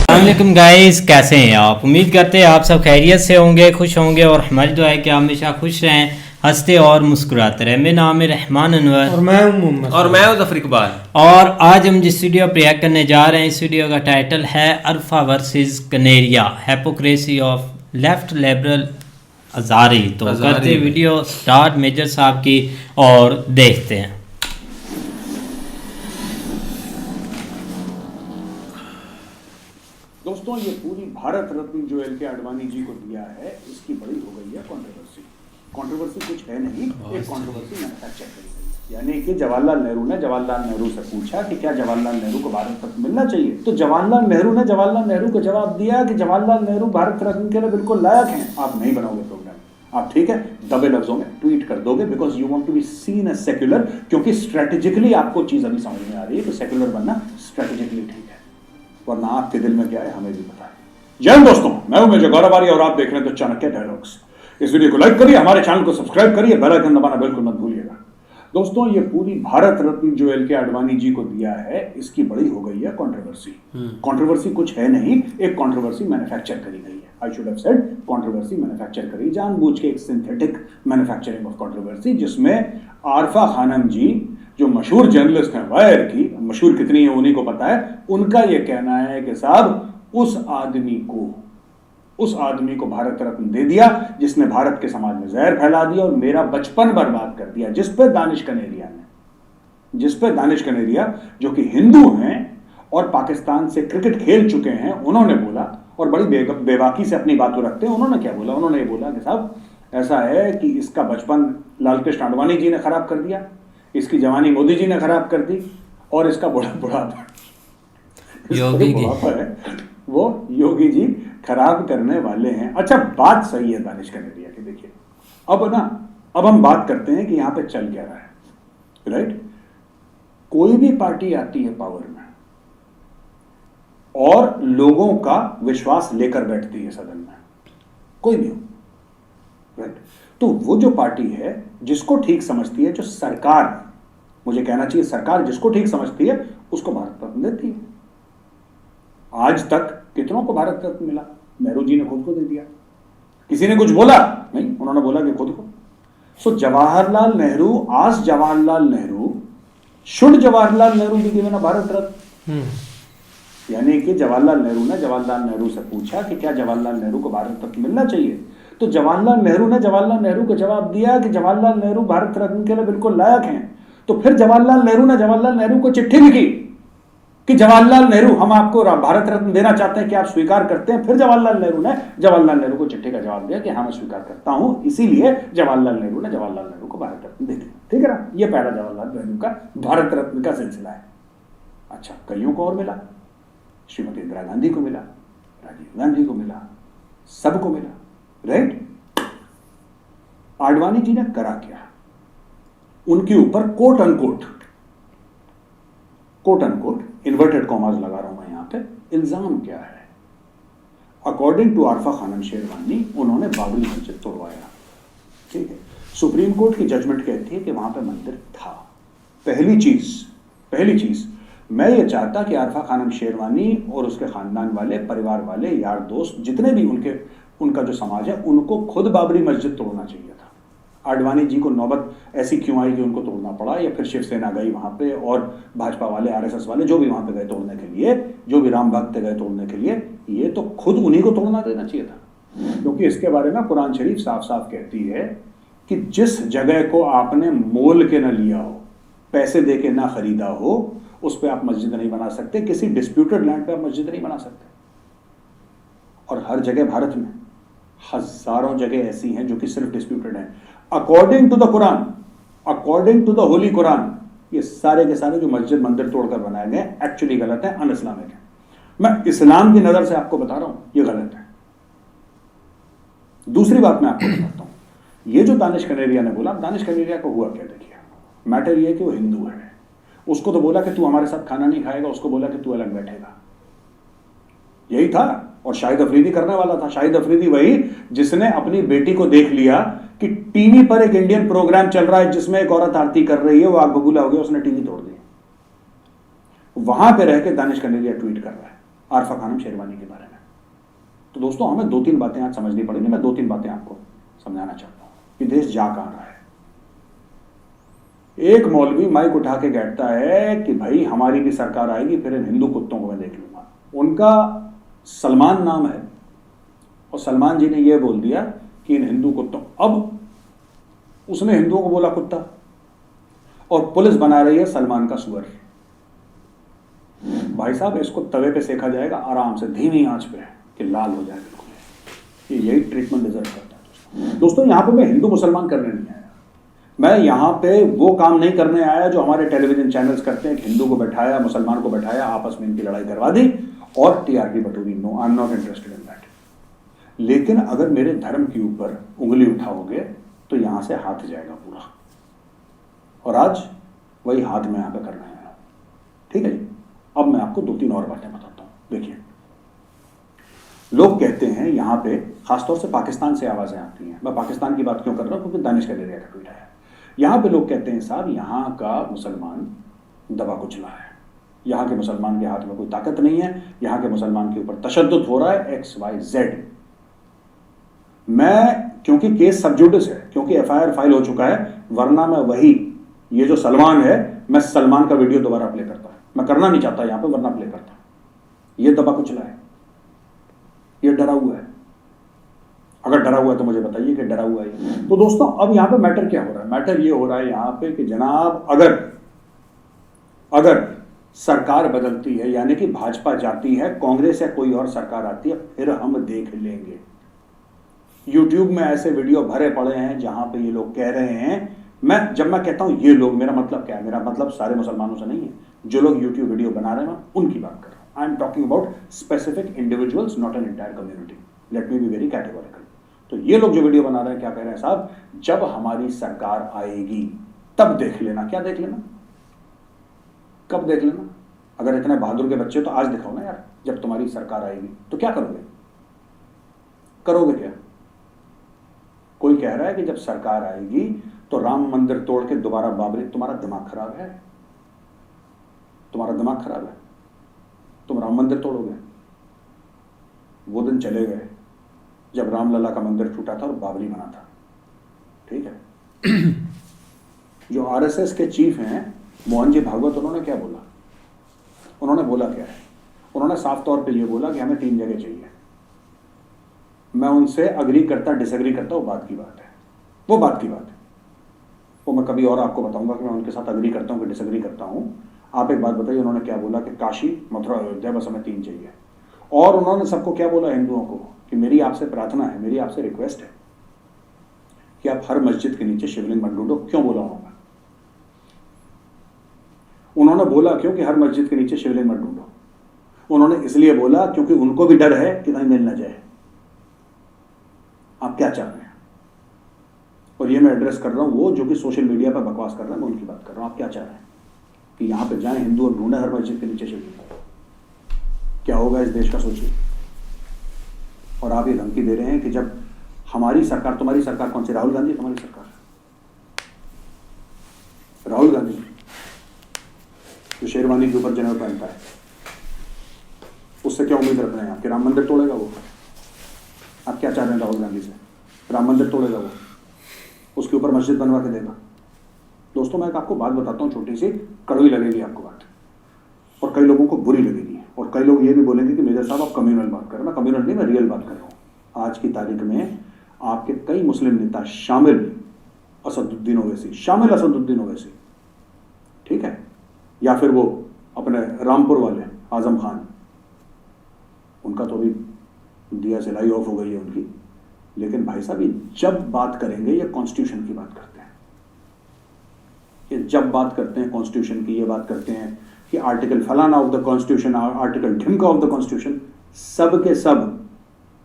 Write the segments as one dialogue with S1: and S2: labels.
S1: अस्सलामुअलैकुम गाइस, कैसे हैं आप? उम्मीद करते हैं आप सब खैरियत से होंगे, खुश होंगे और हमारी दुआ है कि आप हमेशा खुश रहें, हंसते और मुस्कुराते रहें। मेरा नाम है रहमान अनवर
S2: और मैं हूं मोहम्मद
S3: और मैं हूं जफर इकबाल।
S1: और आज हम जिस वीडियो पर रिएक्ट करने जा रहे हैं, इस वीडियो का टाइटल है Arfa versus Kaneria, hypocrisy of left liberal अज़ारी। तो करते वीडियो स्टार्ट मेजर साहब की और देखते हैं।
S4: दोस्तों, ये पूरी भारत रत्न जो एल.के. आडवाणी जी को दिया है, इसकी बड़ी हो गई है कंट्रोवर्सी। कंट्रोवर्सी कुछ है नहीं, एक कंट्रोवर्सी मैन्युफैक्चर करी गई। यानी कि जवाहरलाल नेहरू ने जवाहरलाल नेहरू से पूछा कि क्या जवाहरलाल नेहरू को भारत रत्न मिलना चाहिए, तो जवाहरलाल नेहरू ने जवाहरलाल नेहरू को जवाब दिया कि जवाहरलाल नेहरू भारत रत्न के लिए बिल्कुल लायक हैं। आप नहीं बनाओगे प्रोग्राम, आप ठीक है दबे लफ्जों में ट्वीट कर दोगे because you want to be seen as secular, क्योंकि स्ट्रेटेजिकली आपको चीज अभी समझ में आ रही है कि सेक्युलर बनना स्ट्रेटेजिकली ठीक है, वरना आपके दिल में क्या है हमें भी पता है। जय हिंद दोस्तों, मैं हूं मेजर गौरव और आप देख रहे हैं तो चाणक्य डायलॉग्स। इस वीडियो को लाइक करिए, हमारे चैनल को सब्सक्राइब करिए, बेल आइकन दबाना बिल्कुल मत भूलिएगा। दोस्तों, ये पूरी भारत रत्न जो एल.के. आडवाणी जी को दिया है, इसकी बड़ी हो गई है कंट्रोवर्सी। कंट्रोवर्सी कुछ है नहीं, एक कंट्रोवर्सी मैन्युफैक्चर करी गई है। I should have said controversy manufacture करी, जानबूझ के एक सिंथेटिक मैन्युफैक्चरिंग ऑफ कंट्रोवर्सी, जिसमें आरफा खानम जी जो मशहूर जर्नलिस्ट हैं वायर की, मशहूर कितनी है उन्हीं को पता है, उनका यह कहना है कि साहब उस आदमी को भारत रत्न दे दिया जिसने भारत के समाज में जहर फैला दिया और मेरा बचपन बर्बाद कर दिया। जिस पे दानिश कनेरिया जो कि हिंदू हैं और पाकिस्तान से क्रिकेट खेल चुके हैं, उन्होंने बोला और बड़ी बेबाकी से अपनी बात रखते हैं। उन्होंने क्या बोला? उन्होंने ये बोला कि साहब ऐसा है कि इसका बचपन लालकृष्ण आडवाणी जी ने खराब कर दिया, इसकी जवानी मोदी जी ने खराब कर दी और इसका बुढ़ापा वो योगी जी खराब करने वाले हैं। अच्छा, बात सही है दानिश कनेरिया की। देखिए अब हम बात करते हैं कि यहां पे चल क्या रहा है, राइट? कोई भी पार्टी आती है पावर में और लोगों का विश्वास लेकर बैठती है सदन में, कोई भी हो, राइट? तो वो जो पार्टी है जिसको ठीक समझती है, जो सरकार, मुझे कहना चाहिए सरकार जिसको ठीक समझती है, उसको भारत रत्न देती है। आज तक कितनों को भारत रत्न मिला? नेहरू जी ने खुद को दे दिया। किसी ने कुछ बोला नहीं, उन्होंने बोला कि खुद को। सो जवाहरलाल नेहरू, आज जवाहरलाल नेहरू, शुड जवाहरलाल नेहरू भी गिवन भारत रत्न। यानी कि जवाहरलाल नेहरू ने जवाहरलाल नेहरू से पूछा कि क्या जवाहरलाल नेहरू को भारत रत्न मिलना चाहिए, तो जवाहरलाल नेहरू ने जवाहरलाल नेहरू को जवाब दिया कि जवाहरलाल नेहरू भारत रत्न के लिए बिल्कुल लायक हैं। तो फिर जवाहरलाल नेहरू ने जवाहरलाल नेहरू को चिट्ठी लिखी कि जवाहरलाल नेहरू, हम आपको भारत रत्न देना चाहते हैं कि आप स्वीकार करते हैं। फिर जवाहरलाल नेहरू को चिट्ठी का जवाब दिया कि हाँ मैं स्वीकार करता हूं, इसीलिए जवाहरलाल नेहरू ने जवाहरलाल नेहरू को भारत रत्न दे दिया। ठीक है ना? यह पहला जवाहरलाल नेहरू का भारत रत्न का सिलसिला है। अच्छा, कईयों को और मिला, श्रीमती इंदिरा गांधी को मिला, राजीव गांधी को मिला, सबको मिला, राइट? आडवाणी जी ने करा क्या? उनके ऊपर कोट अनकोट इन्वर्टेड कॉमर्स लगा रहा हूं मैं यहां पे, इल्जाम क्या है? अकॉर्डिंग टू आरफा खानम शेरवानी, उन्होंने बाबरी मस्जिद तोड़वाया। ठीक है, सुप्रीम कोर्ट की जजमेंट कहती है कि वहां पे मंदिर था। पहली चीज मैं ये चाहता कि आरफा खानम शेरवानी और उसके खानदान वाले, परिवार वाले, यार दोस्त, जितने भी उनका जो समाज है, उनको खुद बाबरी मस्जिद तोड़ना चाहिए था। आडवाणी जी को नौबत ऐसी क्यों आई कि उनको तोड़ना पड़ा, या फिर शिवसेना गई वहां पे और भाजपा वाले, आरएसएस वाले, जो भी वहां पे गए तोड़ने के लिए, जो भी राम भक्त गए तोड़ने के लिए, ये तो खुद उन्हीं को तोड़ना देना चाहिए था। क्योंकि इसके बारे में कुरान शरीफ साफ साफ कहती है कि जिस जगह को आपने मोल के ना लिया हो, पैसे दे के ना खरीदा हो, उस पर आप मस्जिद नहीं बना सकते। किसी डिस्प्यूटेड लैंड पे आप मस्जिद नहीं बना सकते। और हर जगह भारत में हजारों जगह ऐसी हैं जो कि सिर्फ डिस्प्यूटेड हैं। According to the Quran, according to the holy Quran, ये सारे के सारे जो मस्जिद मंदिर तोड़कर बनाए गए एक्चुअली गलत है, अन इस्लामिक है। मैं इस्लाम की नजर से आपको बता रहा हूं, ये गलत है। दूसरी बात मैं आपको बताता हूं, ये जो दानिश कनेरिया ने बोला, दानिश कनेरिया को हुआ क्या? देखिए, मैटर ये है कि वो हिंदू है। उसको तो बोला कि तू हमारे साथ खाना नहीं खाएगा, उसको बोला कि तू अलग बैठेगा। यही था और शाहिद अफरीदी करने वाला था। शाहिद अफरीदी वही जिसने अपनी बेटी को देख लिया कि टीवी पर एक इंडियन प्रोग्राम चल रहा है जिसमें एक औरत आरती कर रही है, वो आग बबूला हो गया, उसने टीवी तोड़ दिया। वहां पे रह के दानिश कनेरिया ट्वीट कर रहा है आरफा खानम शेरवानी के बारे में। तो दोस्तों हमें 2-3 बातें आज समझनी पड़ेंगी। मैं 2-3 बातें आपको समझाना चाहता हूं कि देश जा कहां रहा है। एक मौलवी माइक उठा के कहता है कि भाई हमारी भी सरकार आएगी, फिर इन हिंदू कुत्तों को मैं देख लूंगा। उनका सलमान नाम है और सलमान जी ने यह बोल दिया कि इन हिंदू कुत्तों, अब उसने हिंदुओं को बोला कुत्ता और पुलिस बना रही है सलमान का सुअर। भाई साहब इसको तवे पे सेका जाएगा आराम से, धीमी आंच पे, कि लाल हो जाए बिल्कुल। यही ट्रीटमेंट डिजर्व करता है दोस्तों। यहां पे मैं हिंदू मुसलमान करने नहीं आया, मैं यहां पे वो काम नहीं करने आया जो हमारे टेलीविजन चैनल्स करते हैं कि हिंदू को बैठाया, मुसलमान को बैठाया, आपस में इनकी लड़ाई करवा दी और टीआरपी बटोरी। No, I am not interested in that. लेकिन अगर मेरे धर्म के ऊपर उंगली उठाओगे तो यहां से हाथ जाएगा पूरा, और आज वही हाथ में यहां पे करना है। ठीक है जी। अब मैं आपको 2-3 और बातें बताता हूं। देखिए, लोग कहते हैं यहां पे, खासतौर से पाकिस्तान से आवाजें आती हैं, मैं पाकिस्तान की बात क्यों कर रहा हूं क्योंकि दानिश कनेरिया का ट्वीट है। यहां पे लोग कहते हैं साहब यहां का मुसलमान दबा कुचला है, यहां के मुसलमान के हाथ में कोई ताकत नहीं है, यहां के मुसलमान के ऊपर तशद्दुद हो रहा है, XYZ। मैं, क्योंकि केस सब जुडिस है, क्योंकि FIR फाइल हो चुका है, वरना मैं वही, ये जो सलमान है, मैं सलमान का वीडियो दोबारा प्ले करता। मैं करना नहीं चाहता यहां पे, वरना प्ले करता। ये दबा कुचला है, ये डरा हुआ है। अगर डरा हुआ है तो मुझे बताइए कि डरा हुआ है। तो दोस्तों अब यहां पे मैटर क्या हो रहा है? मैटर ये हो रहा है यहां पे कि जनाब अगर सरकार बदलती है, यानी कि भाजपा जाती है, कांग्रेस या कोई और सरकार आती है, फिर हम देख लेंगे। यूट्यूब में ऐसे वीडियो भरे पड़े हैं जहां पे ये लोग कह रहे हैं, जब मैं कहता हूं ये लोग, मेरा मतलब क्या है? मेरा मतलब सारे मुसलमानों से नहीं है। जो लोग यूट्यूब वीडियो बना रहे हैं उनकी बात कर रहा हूं। I am talking about specific individuals, not an entire community. Let me be very categorical. तो ये लोग जो वीडियो बना रहे हैं क्या कह रहे हैं साहब? जब हमारी सरकार आएगी तब देख लेना। क्या देख लेना? कब देख लेना? अगर इतने बहादुर के बच्चे तो आज दिखाओ ना यार। जब तुम्हारी सरकार आएगी तो क्या करोगे क्या? कोई कह रहा है कि जब सरकार आएगी तो राम मंदिर तोड़ के दोबारा बाबरी। तुम्हारा दिमाग खराब है, तुम्हारा दिमाग खराब है। तुम राम मंदिर तोड़ोगे? वो दिन चले गए जब रामलला का मंदिर टूटा था और बाबरी बना था। ठीक है। जो आरएसएस के चीफ हैं मोहन जी भागवत, उन्होंने क्या बोला? उन्होंने बोला क्या है? उन्होंने साफ तौर पे ये बोला कि हमें 3 जगह चाहिए। मैं उनसे अग्री करता डिसएग्री करता, वो बात की बात है, वो बात की बात है। वो मैं कभी और आपको बताऊंगा कि मैं उनके साथ अग्री करता हूं कि डिसएग्री करता हूं। आप एक बात बताइए, उन्होंने क्या बोला कि काशी, मथुरा, अयोध्या, बस हमें 3 चाहिए। और उन्होंने सबको क्या बोला? हिंदुओं को, कि मेरी आपसे प्रार्थना है, मेरी आपसे रिक्वेस्ट है कि आप हर मस्जिद के नीचे शिवलिंग मत ढूंढो। क्यों बोला उन्होंने बोला क्यों कि हर मस्जिद के नीचे शिवलिंग मत ढूंढो? उन्होंने इसलिए बोला क्योंकि उनको भी डर है कि कहीं मिल ना जाए। आप क्या चाह रहे हैं? और ये मैं एड्रेस कर रहा हूं वो जो कि सोशल मीडिया पर बकवास कर रहे हैं, मैं उनकी बात कर रहा हूं। आप क्या चाह रहे हैं? कि यहां पे जाएं हिंदू और ढूंढे हर मस्जिद के नीचे शिवलिंग? क्या होगा इस देश का, सोचिए। और आप ये धमकी दे रहे हैं कि जब हमारी सरकार, तुम्हारी सरकार कौन सी? राहुल गांधी तुम्हारी सरकार? राहुल गांधी जो शेरवानी के ऊपर जनेऊ पहनता है, उससे क्या उम्मीद रख रहे हैं आप कि राम मंदिर तोड़ेगा वो? आप क्या चाह रहे हैं राहुल गांधी से? राम मंदिर तोड़ेगा वो? उसके ऊपर मस्जिद बनवा के देगा? दोस्तों मैं आपको बात बताता हूँ, छोटी सी, कड़वी लगेगी आपको बात, और कई लोगों को बुरी लगेगी, और कई लोग ये भी बोलेंगे कि मेजर साहब आप कम्युनल बात कर रहे हैं। मैं कम्युनल नहीं, मैं रियल बात कर रहा हूँ। आज की तारीख में आपके कई मुस्लिम नेता, शामिल असदुद्दीन ओवैसी, ठीक है, या फिर वो अपने रामपुर वाले आजम खान, उनका तो अभी दिया जलाई ऑफ हो गई है उनकी। लेकिन भाई साहब ये जब बात करेंगे, ये कॉन्स्टिट्यूशन की बात करते हैं, ये जब बात करते हैं कॉन्स्टिट्यूशन की, ये बात करते हैं कि आर्टिकल फलाना ऑफ द कॉन्स्टिट्यूशन, आर्टिकल ढिमका ऑफ द कॉन्स्टिट्यूशन, सब के sub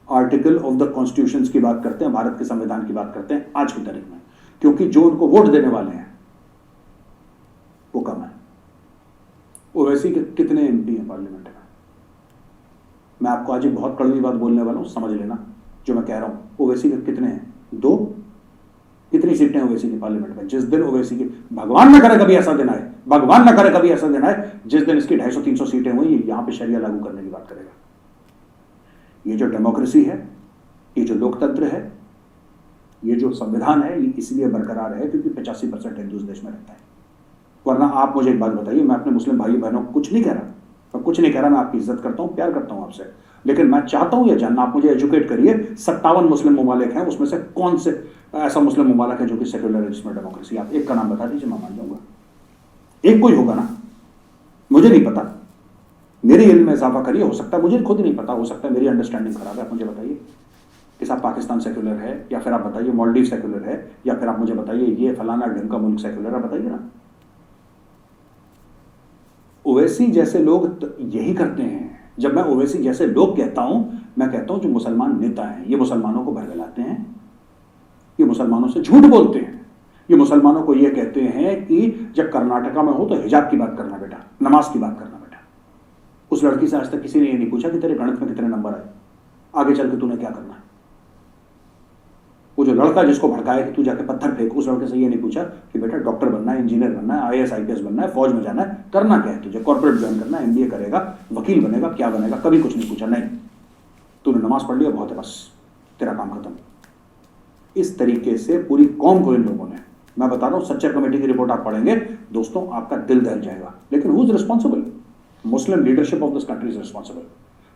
S4: article of the constitution की बात करते हैं, भारत के संविधान की बात करते हैं आज की तारीख में, क्योंकि जो उनको वोट देने वाले हैं वो कम है। ओवैसी के कितने MP हैं पार्लियामेंट में? मैं आपको आज एक बहुत कड़वी बात बोलने वाला हूं, समझ लेना जो मैं कह रहा हूं। ओवैसी के कितने हैं? 2। कितनी सीटें ओवैसी की पार्लियामेंट में? जिस दिन ओवैसी की, भगवान न करे कभी ऐसा दिन आए, भगवान न करे कभी ऐसा दिन आए जिस दिन इसकी 250-300 सीटें हुई, यहां पे शरिया लागू करने की बात करेगा। ये जो डेमोक्रेसी है, ये जो लोकतंत्र है, ये जो संविधान है, ये इसलिए बरकरार है क्योंकि 85% हिंदू इस देश में रहता है। वरना आप मुझे एक बात बताइए, मैं अपने मुस्लिम भाई बहनों को कुछ नहीं कह रहा, मैं कुछ नहीं कह रहा, मैं आपकी इज्जत करता हूं, प्यार करता हूं आपसे, लेकिन मैं चाहता हूं यह जानना, आप मुझे एजुकेट करिए, 57 मुस्लिम ममालिक हैं, उसमें से कौन से ऐसा मुस्लिम ममालिक है जो कि सेक्युलर है जिसमें डेमोक्रेसी? आप एक का नाम बता दीजिए, मैं मान जाऊंगा। एक कोई होगा ना, मुझे नहीं पता, मेरे इल्म में इजाफा करिए, हो सकता है मुझे खुद नहीं पता, हो सकता है मेरी अंडरस्टैंडिंग खराब है, आप मुझे बताइए कि साहब पाकिस्तान सेक्युलर है, या फिर आप बताइए मालदीव सेक्युलर है, या फिर आप मुझे बताइए ये फलाना ढंग का मुल्क सेक्युलर है, बताइए ना। ओवैसी जैसे लोग यही करते हैं। जब मैं ओवैसी जैसे लोग कहता हूं, मैं कहता हूं जो मुसलमान नेता हैं, ये मुसलमानों को भड़काते हैं, ये मुसलमानों से झूठ बोलते हैं, ये मुसलमानों को ये कहते हैं कि जब कर्नाटका में हो तो हिजाब की बात करना बेटा, नमाज की बात करना बेटा। उस लड़की से आज तक किसी ने ये नहीं पूछा कि तेरे गणित में कितने नंबर आए, आगे चल के तूने क्या करना है। वो जो लड़का जिसको भड़काया कि तू जाके पत्थर फेंक, उस लड़के से ये नहीं पूछा कि बेटा डॉक्टर बनना है, इंजीनियर बनना है, IAS IPS बनना है, फौज में जाना है, करना क्या है तुझे, कॉर्पोरेट ज्वाइन करना है, MBA करेगा, वकील बनेगा, क्या बनेगा, कभी कुछ नहीं पूछा। नहीं, तूने नमाज पढ़ लिया, बहुत है, बस तेरा काम खत्म। इस तरीके से पूरी कौम को इन लोगों ने, मैं बता रहा हूं, सच्चर कमेटी की रिपोर्ट आप पढ़ेंगे दोस्तों, आपका दिल दहल जाएगा। लेकिन who is responsible? Muslim leadership of this country is responsible.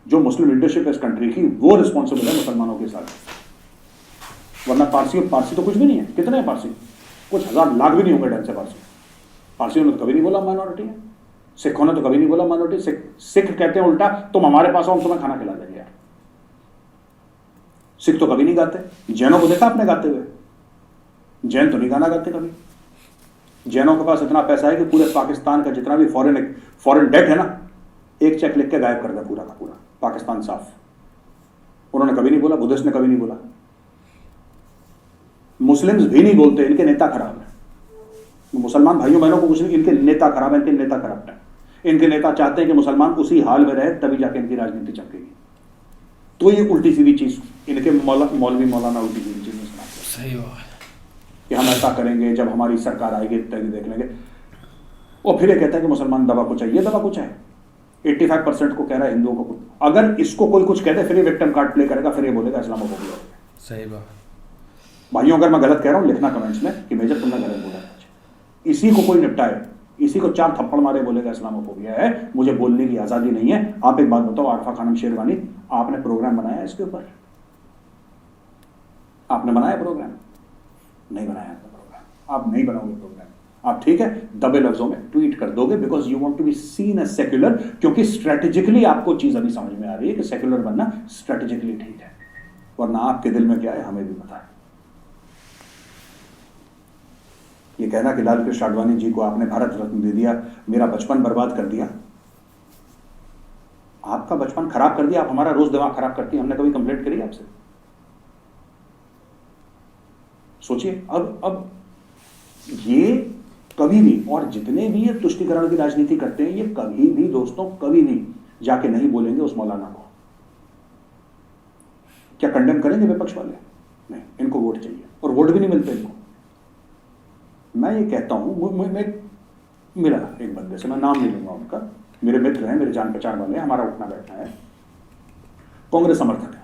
S4: जो मुस्लिम लीडरशिप इस कंट्री की, वो रिस्पॉन्सिबल है मुसलमानों के साथ। वरना पारसी तो कुछ भी नहीं है। कितने हैं पारसी? कुछ हजार लाख भी नहीं होंगे ढंग से पारसी। पारसियों ने तो कभी नहीं बोला माइनॉरिटी है, सिखों ने तो कभी नहीं बोला माइनॉरिटी। सिख कहते हैं उल्टा, तुम हमारे पास आओ, हम तुम्हें खाना खिला देंगे यार। सिख तो कभी नहीं गाते। जैनों को देखा आपने गाते हुए? जैन तो नहीं गाना गाते कभी। जैनों के पास इतना पैसा है कि पूरे पाकिस्तान का जितना भी फॉरेन डेट है ना, एक चेक लिख के गायब कर दिया पूरा का पूरा, पाकिस्तान साफ। उन्होंने कभी नहीं बोला, बुद्धिस्ट ने कभी नहीं बोला, मुस्लिम्स भी नहीं बोलते, इनके नेता खराब है। मुसलमान भाइयों बहनों को कुछ नहीं, इनके नेता खराब है, इनके नेता करप्ट है। इनके नेता चाहते हैं कि मुसलमान उसी हाल में रहे, तभी जाके इनकी राजनीति चमकेगी। तो ये उल्टी सीधी चीज इनके मौलवी मौलाना उल्टी सीधी चीज में सुनाते हैं।
S2: सही बात
S4: कि हम ऐसा करेंगे, जब हमारी सरकार आएगी तभी देख लेंगे। और फिर ये कहता है कि मुसलमान दबा कुछ है। ये दबा कुछ है 85% को कह रहा है हिंदुओं को। अगर इसको कोई कुछ कहते फिर ये विक्टिम कार्ड प्ले करेगा, फिर ये बोलेगा इस्लामोफोबिया।
S2: सही बात।
S4: भाइयों अगर मैं गलत कह रहा हूं लिखना कमेंट्स में कि मेजर तुमने गलत बोला है। इसी को कोई निपटाए, इसी को 4 थप्पड़ मारे बोलेगा इस्लामोफोबिया है, मुझे बोलने की आजादी नहीं है। आप एक बात बताओ आरफा खानम शेरवानी, आपने प्रोग्राम बनाया इसके ऊपर? आपने बनाया प्रोग्राम? नहीं बनाया आपने प्रोग्राम। आप नहीं बनाओगे प्रोग्राम। आप ठीक है दबे लफ्जों में ट्वीट कर दोगे because you want to be seen as secular, क्योंकि स्ट्रेटेजिकली आपको चीज अभी समझ में आ रही है कि सेक्युलर बनना स्ट्रेटेजिकली ठीक है। वरना आपके दिल में क्या है हमें भी पता है। ये कहना कि लाल कृष्ण आडवाणी जी को आपने भारत रत्न दे दिया, मेरा बचपन बर्बाद कर दिया। आपका बचपन खराब कर दिया, आप हमारा रोज दिमाग खराब करती हैं। हमने कभी कंप्लेंट करी आपसे? सोचिए। अब ये कभी भी, और जितने भी ये तुष्टीकरण की राजनीति करते हैं, ये कभी भी दोस्तों कभी भी जाके नहीं बोलेंगे उस मौलाना को। क्या कंडेम करेंगे विपक्ष वाले? नहीं, इनको वोट चाहिए और वोट भी नहीं मिलते इनको। मैं ये कहता हूं, मैं मिला एक बंदे से, मैं नाम नहीं लूंगा उनका, मेरे मित्र हैं, मेरे जान पहचान वाले हैं, हमारा उठना बैठना है, कांग्रेस समर्थक है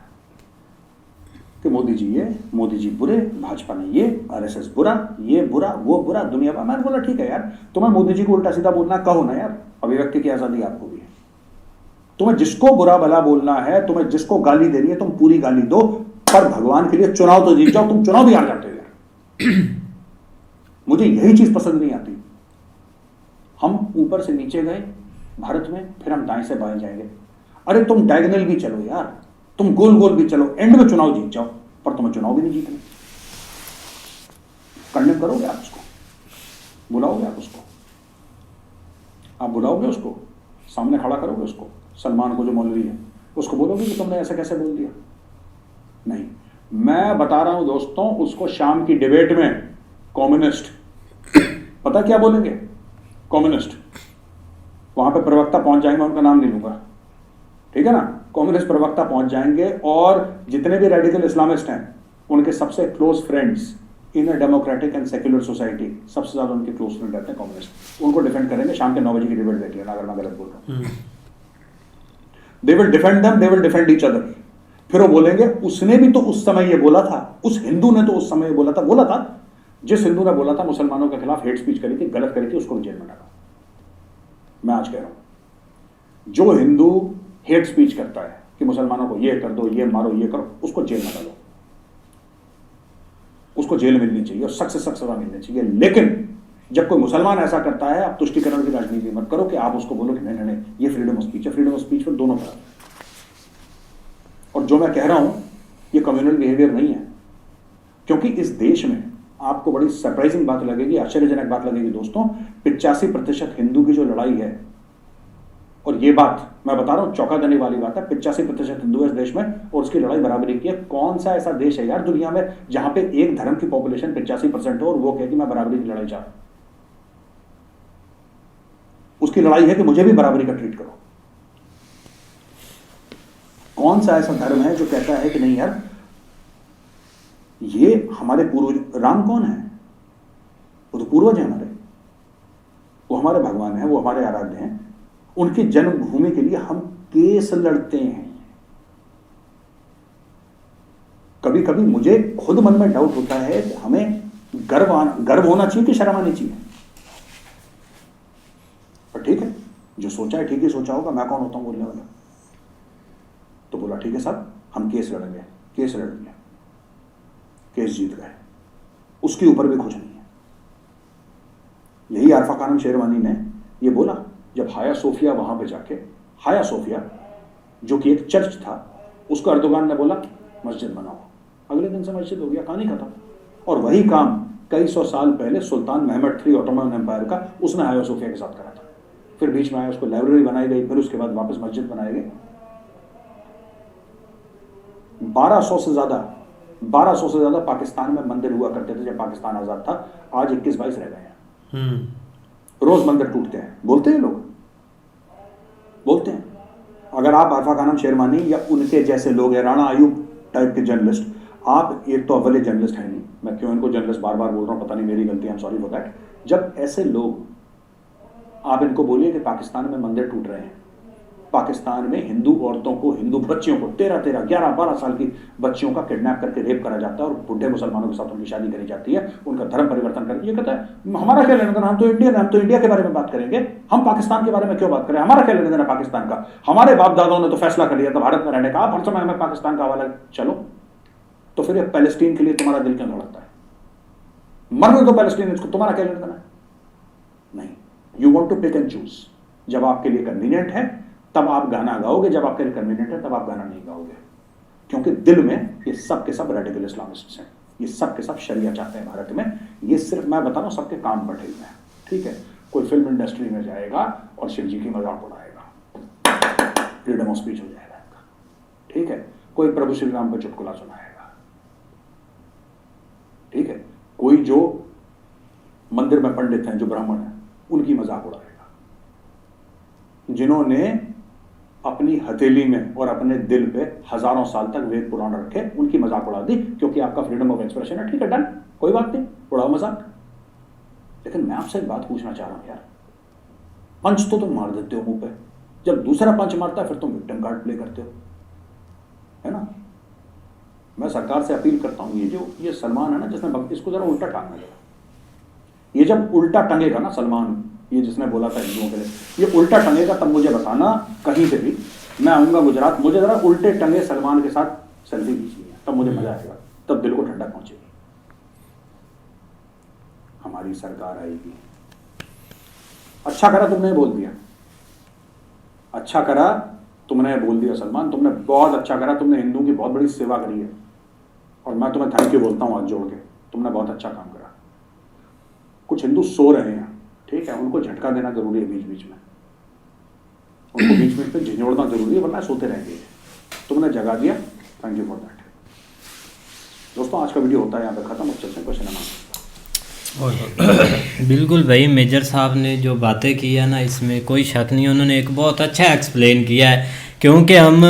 S4: कि मोदी जी ये, मोदी जी बुरे, भाजपा ने ये, RSS बुरा, ये बुरा, वो बुरा, दुनिया भर। मैंने बोला ठीक है यार, तुम्हें मोदी जी को उल्टा सीधा बोलना कहो ना यार, अभिव्यक्ति की आजादी आपको भी है। तुम्हें जिसको बुरा भला बोलना है, तुम्हें जिसको गाली देनी है, तुम पूरी गाली दो, पर भगवान के लिए चुनाव तो जीत जाओ। तुम चुनाव भी हार जाते हो यार। मुझे यही चीज पसंद नहीं आती। हम ऊपर से नीचे गए भारत में, फिर हम दाएं से बाएं जाएंगे। अरे तुम डायगोनल भी चलो यार, तुम गोल गोल भी चलो, एंड में चुनाव जीत जाओ, पर तुम्हें चुनाव भी नहीं जीतने। कंडेम करोगे आप उसको? बुलाओगे आप उसको? आप बुलाओगे उसको? सामने खड़ा करोगे उसको? सलमान को जो मौलवी है उसको बोलोगे कि तुमने ऐसा कैसे बोल दिया? नहीं। मैं बता रहा हूं दोस्तों, उसको शाम की डिबेट में कम्युनिस्ट, पता क्या बोलेंगे? कम्युनिस्ट। वहां पे प्रवक्ता पहुंच जाएंगे, मैं उनका नाम नहीं लूंगा, ठीक है ना। कम्युनिस्ट प्रवक्ता पहुंच जाएंगे और जितने भी रेडिकल इस्लामिस्ट हैं उनके सबसे close friends in a democratic and secular society, सबसे ज्यादा उनके क्लोज फ्रेंड रहते हैं कम्युनिस्ट, उनको डिफेंड करेंगे। शाम के 9 बजे की डिबेट देख लेना अगर मैं गलत बोल रहा हूं। They will defend them, they will defend each other. फिर वो बोलेंगे उसने भी तो उस समय ये बोला था, उस हिंदू ने तो उस समय बोला था जिस हिंदू ने बोला था मुसलमानों के खिलाफ हेट स्पीच करी थी, गलत करी थी, उसको भी जेल में डालो। मैं आज कह रहा हूं जो हिंदू हेट स्पीच करता है कि मुसलमानों को ये कर दो, ये मारो, ये करो, उसको जेल में डालो, उसको जेल मिलनी चाहिए और सख्त से सख्त सजा मिलनी चाहिए। लेकिन जब कोई मुसलमान ऐसा करता है, आप तुष्टिकरण की राजनीति मत करो कि आप उसको बोलो कि नहीं ये फ्रीडम ऑफ स्पीच है। फ्रीडम ऑफ स्पीच पर दोनों तरफ है। और जो मैं कह रहा हूं ये कम्युनल बिहेवियर नहीं है, क्योंकि इस देश में आपको बड़ी सरप्राइजिंग बात लगेगी, आश्चर्यजनक बात लगेगी दोस्तों, 85% हिंदू की जो लड़ाई है, और ये बात मैं बता रहा हूं चौंका देने वाली बात है, 85% हिंदू है इस देश में और उसकी लड़ाई बराबरी की है। कौन सा ऐसा देश है यार दुनिया में जहां पे एक धर्म की पॉपुलेशन 85% हो और वो कहती मैं बराबरी की लड़ाई चाह रहा हूं? उसकी लड़ाई है कि मुझे भी बराबरी का ट्रीट करो। कौन सा ऐसा धर्म है जो कहता है कि नहीं यार ये हमारे पूर्वज, राम कौन है? वो तो पूर्वज है हमारे, वो हमारे भगवान है, वो हमारे आराध्य हैं, उनकी जन्मभूमि के लिए हम केस लड़ते हैं। कभी कभी मुझे खुद मन में डाउट होता है कि हमें गर्व होना चाहिए कि शर्म आनी चाहिए। पर ठीक है, जो सोचा है ठीक ही सोचा होगा, मैं कौन होता हूं बोलने वाला। तो बोला ठीक है साहब हम केस लड़ेंगे, केस लड़ लिया, केस जीत गए, उसके ऊपर भी कुछ नहीं है। यही आरफा खानम शेरवानी ने ये बोला जब हाया सोफिया वहां पे जाके, हाया सोफिया जो कि एक चर्च था, उसको अर्दोगान ने बोला मस्जिद बनाओ, अगले दिन से मस्जिद हो गया, कहानी खत्म। और वही काम कई सौ साल पहले सुल्तान महमद III ऑटोमन एम्पायर का, उसने हाया सोफिया के साथ करा था। फिर बीच में आया, उसको लाइब्रेरी बनाई गई, फिर उसके बाद वापस मस्जिद बनाई गई। 1200 से ज्यादा पाकिस्तान में मंदिर हुआ करते थे जब पाकिस्तान आजाद था। आज 21-22 रह गए हैं। रोज मंदिर टूटते हैं, बोलते हैं लोग, बोलते हैं। अगर आप आरफा खानम शेरवानी या उनके जैसे लोग हैं, राणा अयूब टाइप के जर्नलिस्ट, आप एक तो अव्वल जर्नलिस्ट है नहीं, मैं क्यों इनको जर्नलिस्ट बार बार बोल रहा हूं पता नहीं, मेरी गलती, I am sorry for that. जब ऐसे लोग, आप इनको बोलिए कि पाकिस्तान में मंदिर टूट रहे हैं, पाकिस्तान में हिंदू औरतों को, हिंदू बच्चियों को 13-13, 11-12 साल की बच्चियों का किडनैप करके रेप करा जाता है और बुढ़े मुसलमानों के साथ उनकी शादी करी जाती है, उनका धर्म परिवर्तन करके। ये कहता है हमारा क्या लेना देना, हम तो इंडियन, हम तो इंडिया के बारे में बात करेंगे, हम पाकिस्तान के बारे में क्यों बात करें, हमारा क्या लेना देना पाकिस्तान का, हमारे बाप दादाओं ने तो फैसला कर लिया था भारत में रहने का, आप हर समय हमें पाकिस्तान का हवाला। चलो तो फिर पैलेस्टीन के लिए तुम्हारा दिल क्यों धड़कता है? मरने दो पैलेस्टीन, इसको तुम्हारा क्या लेना देना? नहीं, you want to pick and choose. जब आपके लिए कन्वीनियंट है तब आप गाना गाओगे, जब आपके लिए कन्वीनियंट है तब आप गाना नहीं गाओगे, क्योंकि दिल में ये सब के सब रेडिकल इस्लामिस्ट हैं, ये सब के सब शरिया चाहते हैं भारत में। ये सिर्फ मैं बता रहा हूं सबके काम बैठे हुए हैं, ठीक है। कोई फिल्म इंडस्ट्री में जाएगा और शिव जी की मजाक उड़ाएगा, फ्रीडम ऑफ स्पीच हो जाएगा इनका, ठीक है। कोई प्रभु श्री राम पर चुटकुला सुनाएगा, ठीक है। कोई जो मंदिर में पंडित हैं, जो ब्राह्मण हैं, उनकी मजाक उड़ाएगा। जिन्होंने अपनी हथेली में और अपने दिल पे हजारों साल तक वेद पुराण रखे, उनकी मजाक उड़ा दी, क्योंकि आपका फ्रीडम ऑफ एक्सप्रेशन है, ठीक है, डन, कोई बात नहीं, उड़ाओ मजाक। लेकिन मैं आपसे एक बात पूछना चाह रहा हूं यार, पंच तो तुम मार देते हो मुंह पे, जब दूसरा पंच मारता है फिर तुम विक्टिम कार्ड प्ले करते हो, है ना। मैं सरकार से अपील करता हूं, ये सलमान है ना जिसने, इसको जरा उल्टा टांगना जरा, ये जब उल्टा टंगेगा ना सलमान, ये जिसने बोला था हिंदुओं के लिए, ये उल्टा टंगेगा तब मुझे बताना, कहीं पे भी मैं आऊंगा गुजरात, मुझे जरा उल्टे टंगे सलमान के साथ सेल्फी खींचनी है, तब मुझे मजा आएगा, तब दिल को ठंडक पहुंचेगी। हमारी सरकार आएगी। अच्छा करा तुमने बोल दिया, अच्छा करा तुमने बोल दिया सलमान, तुमने बहुत अच्छा करा, तुमने हिंदुओं की बहुत बड़ी सेवा करी है, और मैं तुम्हें थैंक यू बोलता हूं हाथ जोड़ के, तुमने बहुत अच्छा काम करा। कुछ हिंदू सो रहे हैं, ठीक है, उनको झटका देना जरूरी है, बीच बीच में उनको बीच बीच में झिझोड़ना जरूरी है, वरना सोते रहेंगे। तुमने जगा दिया, थैंक यू फॉर दैट। दोस्तों आज का वीडियो होता है यहाँ पे खत्म, अब चलते हैं क्वेश्चन आंसर।
S1: बिल्कुल भाई, मेजर साहब ने जो बातें की है ना, इसमें कोई शक नहीं, उन्होंने एक बहुत अच्छा एक्सप्लेन किया है क्योंकि हम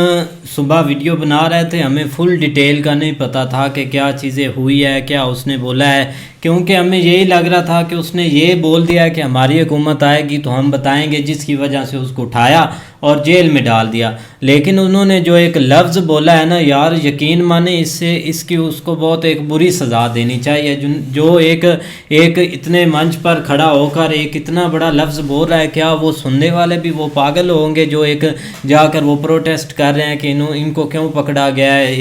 S1: सुबह वीडियो बना रहे थे, हमें फुल डिटेल का नहीं पता था कि क्या चीज़ें हुई है, क्या उसने बोला है, क्योंकि हमें यही लग रहा था कि उसने ये बोल दिया कि हमारी हुकूमत आएगी तो हम बताएंगे, जिसकी वजह से उसको उठाया और जेल में डाल दिया। लेकिन उन्होंने जो एक लफ्ज़ बोला है ना यार, यकीन माने इससे इसकी उसको बहुत एक बुरी सज़ा देनी चाहिए। जो एक इतने मंच पर खड़ा होकर एक इतना बड़ा लफ्ज़ बोल रहा है, क्या वो सुनने वाले भी वो पागल होंगे जो एक जाकर वो प्रोटेस्ट कर रहे हैं कि इनको क्यों पकड़ा गया है।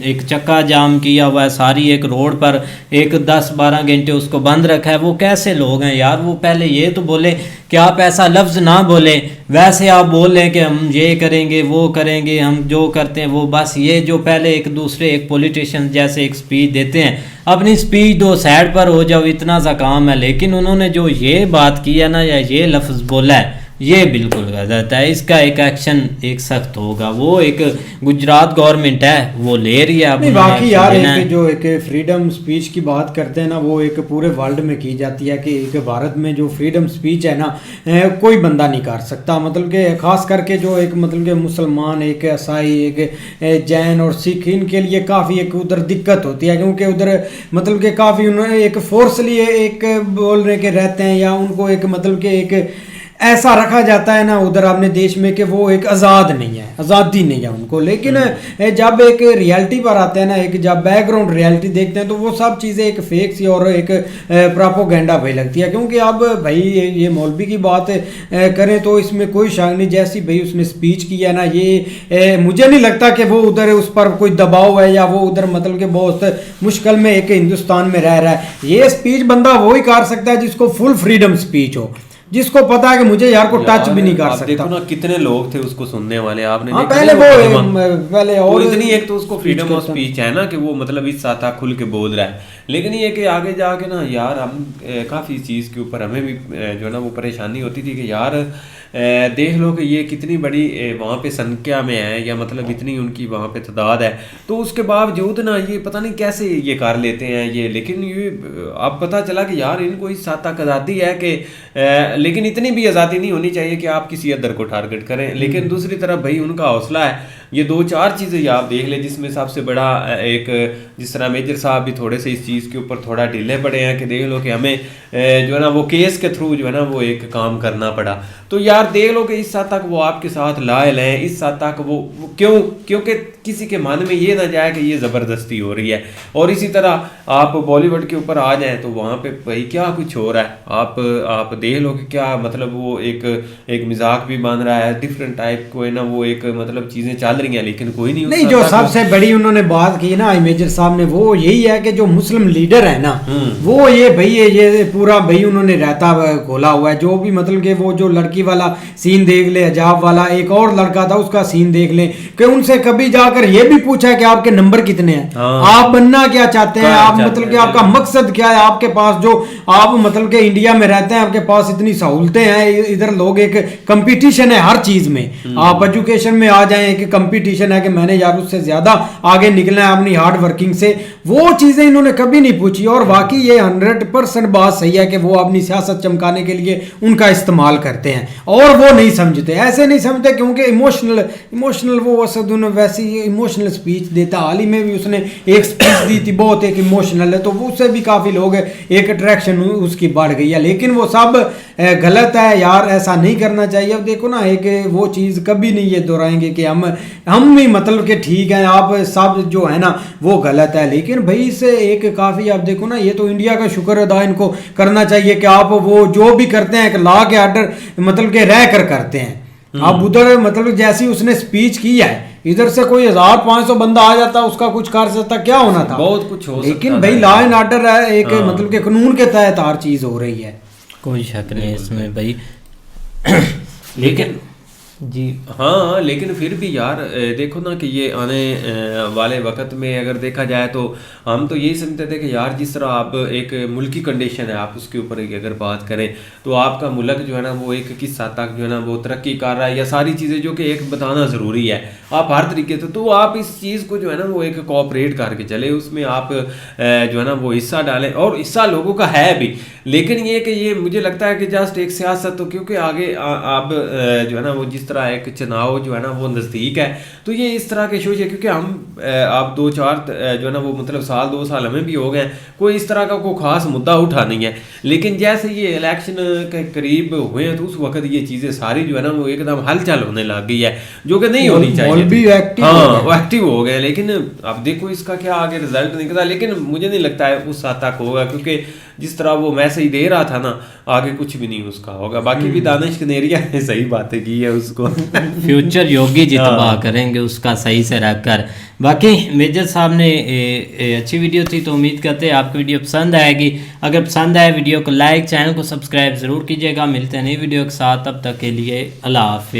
S1: एक चक्का जाम किया हुआ है, सारी एक रोड पर एक 10-12 घंटे उसको बंद रखा है। वो कैसे लोग हैं यार? वो पहले ये तो बोले कि आप ऐसा लफ्ज़ ना बोले, वैसे आप बोल रहे हैं कि हम ये करेंगे वो करेंगे, हम जो करते हैं वो बस ये जो पहले एक दूसरे एक पॉलिटिशियन जैसे एक स्पीच देते हैं, अपनी स्पीच दो, साइड पर हो जाओ, इतना सा काम है। लेकिन उन्होंने जो ये बात की है ना, या ये लफ्ज़ बोला है, ये बिल्कुल गलत है। इसका एक एक्शन एक सख्त होगा। वो एक गुजरात गवर्नमेंट है वो ले रही है। अब
S2: बाकी यार एक जो एक फ्रीडम स्पीच की बात करते हैं ना, वो एक पूरे वर्ल्ड में की जाती है कि एक भारत में जो फ्रीडम स्पीच है ना, कोई बंदा नहीं कर सकता। मतलब कि खास करके जो एक मतलब कि मुसलमान, एक ईसाई, एक जैन और सिख, इनके लिए काफ़ी एक उधर दिक्कत होती है, क्योंकि उधर मतलब कि काफ़ी उन्होंने एक फोर्सली एक बोल रहे के रहते हैं, या उनको एक मतलब कि एक ऐसा रखा जाता है ना उधर अपने देश में कि वो एक आज़ाद नहीं है, आज़ादी नहीं है उनको। लेकिन जब एक रियलिटी पर आते हैं ना, एक जब बैकग्राउंड रियलिटी देखते हैं, तो वो सब चीज़ें एक फेक सी और एक प्रोपेगेंडा भाई लगती है। क्योंकि अब भाई ये मौलवी की बात करें तो इसमें कोई शक नहीं, जैसी भाई उसने स्पीच की है ना, ये मुझे नहीं लगता कि वो उधर उस पर कोई दबाव है, या वो उधर मतलब कि बहुत मुश्किल में एक हिंदुस्तान में रह रहा है। ये स्पीच बंदा वही कर सकता है जिसको फुल फ्रीडम स्पीच हो, जिसको पता है कि मुझे यार को टच भी नहीं कर सकता।
S3: देखो ना कितने लोग थे उसको सुनने वाले, आपने
S2: देखा पहले पहले
S3: और इतनी एक तो उसको फ्रीडम ऑफ स्पीच है ना कि वो मतलब इस साथ खुल के बोल रहा है। लेकिन ये कि आगे जाके ना यार हम काफ़ी चीज़ के ऊपर हमें भी जो है ना वो परेशानी होती थी कि यार देख लो कि ये कितनी बड़ी वहाँ पे संख्या में है, या मतलब इतनी उनकी वहाँ पे तादाद है, तो उसके बावजूद ना ये पता नहीं कैसे ये कर लेते हैं ये। लेकिन ये अब पता चला कि यार इनको इस साथ तक आज़ादी है कि लेकिन इतनी भी आज़ादी नहीं होनी चाहिए कि आप किसी अदर को टारगेट करें। लेकिन दूसरी तरफ भाई उनका हौसला है। ये 2-4 चीज़ें आप देख लें, जिसमें सबसे बड़ा एक, जिस तरह मेजर साहब भी थोड़े से इस चीज़ के ऊपर थोड़ा ढीले पड़े हैं कि देख लो कि हमें जो है ना वो केस के थ्रू जो है ना वो एक काम करना पड़ा। तो यार देख लो कि इस हद तक वो आपके साथ लायल हैं, इस हद तक वो क्यों? क्योंकि किसी के मन में ये ना जाए कि ये ज़बरदस्ती हो रही है। और इसी तरह आप बॉलीवुड के ऊपर आ जाएँ तो वहाँ पे भाई क्या कुछ हो रहा है। आप देख लो कि क्या मतलब वो एक मजाक भी बन रहा है, डिफरेंट टाइप को है ना वो एक मतलब चीज़ें चल रही हैं, लेकिन कोई नहीं
S2: जो सबसे बड़ी उन्होंने बात की ना मेजर साहब ने, वो यही है कि जो मुस्लिम लीडर है ना, वो ये भाई ये पूरा भाई उन्होंने रहता खोला हुआ है। जो भी मतलब कि वो जो लड़की वाला सीन देख ले, हिजाब वाला एक और लड़का था उसका सीन देख ले, कि उनसे कभी जाकर ये भी पूछा कि आपके नंबर कितने हैं, आप बनना क्या चाहते हैं, आप मतलब कि आपका मकसद क्या है, आपके पास जो आप मतलब कि इंडिया में रहते हैं, आपके पास इतनी सहूलतें हैं, इधर लोग एक कंपटीशन है हर चीज में, आप एजुकेशन में आ जाएं, एक कंपटीशन है कि मैंने यार उससे ज्यादा आगे निकलना है अपनी हार्ड वर्किंग से। वो चीजें इन्होंने कभी नहीं पूछी। और बाकी ये 100% बात सही है कि वो अपनी सियासत चमकाने के लिए उनका इस्तेमाल करते हैं, और वो नहीं समझते, ऐसे नहीं समझते, क्योंकि इमोशनल वो असद वैसी इमोशनल स्पीच देता। हाल ही में भी उसने एक स्पीच दी थी, बहुत एक इमोशनल है, तो उससे भी काफी लोग एक अट्रैक्शन उसकी बढ़ गई है। लेकिन वो सब गलत है यार, ऐसा नहीं करना चाहिए। अब देखो ना, एक वो चीज़ कभी नहीं ये दोहराएंगे कि हम भी मतलब कि ठीक है, आप सब जो है ना वो गलत है। लेकिन भाई इससे एक काफ़ी आप देखो ना, ये तो इंडिया का शुक्र अदा इनको करना चाहिए कि आप वो जो भी करते हैं एक लॉ के आर्डर मतलब के रह कर करते हैं। अब उधर मतलब जैसी उसने स्पीच की है, इधर से कोई 1500 बंदा आ जाता, उसका कुछ कर सकता, क्या होना था,
S3: बहुत कुछ हो।
S2: लेकिन भाई लॉ एंड ऑर्डर है एक मतलब के कानून के तहत हर चीज़ हो रही है,
S1: कोई शक नहीं इसमें भाई।
S3: लेकिन
S1: जी
S3: हाँ, लेकिन फिर भी यार देखो ना कि ये आने वाले वक्त में अगर देखा जाए तो हम तो यही समझते थे कि यार जिस तरह आप एक मुल्की कंडीशन है, आप उसके ऊपर अगर बात करें तो आपका मुल्क जो है ना वो एक किस हद तक जो है ना वो तरक्की कर रहा है, या सारी चीज़ें जो कि एक बताना ज़रूरी है आप हर तरीके से, तो आप इस चीज़ को जो है ना वो एक कोऑपरेट करके चले, उसमें आप जो है ना वो हिस्सा डालें, और हिस्सा लोगों का है भी। लेकिन ये कि ये मुझे लगता है कि जस्ट एक सियासत, तो क्योंकि आगे आप जो है ना वो जिस तरह एक चुनाव जो है ना वो नज़दीक है, तो ये इस तरह के शोज है, क्योंकि हम आप 2-4 जो है ना वो मतलब 1-2 साल हमें भी हो गए, कोई इस तरह का कोई ख़ास मुद्दा उठा नहीं है। लेकिन जैसे ये इलेक्शन के करीब हुए हैं तो उस वक्त ये चीज़ें सारी जो है ना वो एकदम हलचल होने लग गई है, जो कि नहीं होनी चाहिए।
S2: भी एक्टिव
S3: हाँ, वो एक्टिव हो गए, लेकिन अब देखो इसका क्या आगे रिजल्ट निकलता है। लेकिन मुझे नहीं लगता है उस हद तक होगा, क्योंकि जिस तरह वो मैसेज दे रहा था ना, आगे कुछ भी नहीं उसका होगा। बाकी भी दानिश कनेरिया ने सही बातें की है उसको
S1: फ्यूचर योगी जितवा करेंगे उसका सही से रख कर। बाकी मेजर साहब ने अच्छी वीडियो थी, तो उम्मीद करते हैं आपको वीडियो पसंद आएगी। अगर पसंद आए वीडियो को लाइक, चैनल को सब्सक्राइब ज़रूर कीजिएगा। मिलते हैं नई वीडियो के साथ, तब तक के लिए अल्लाह हाफिज़।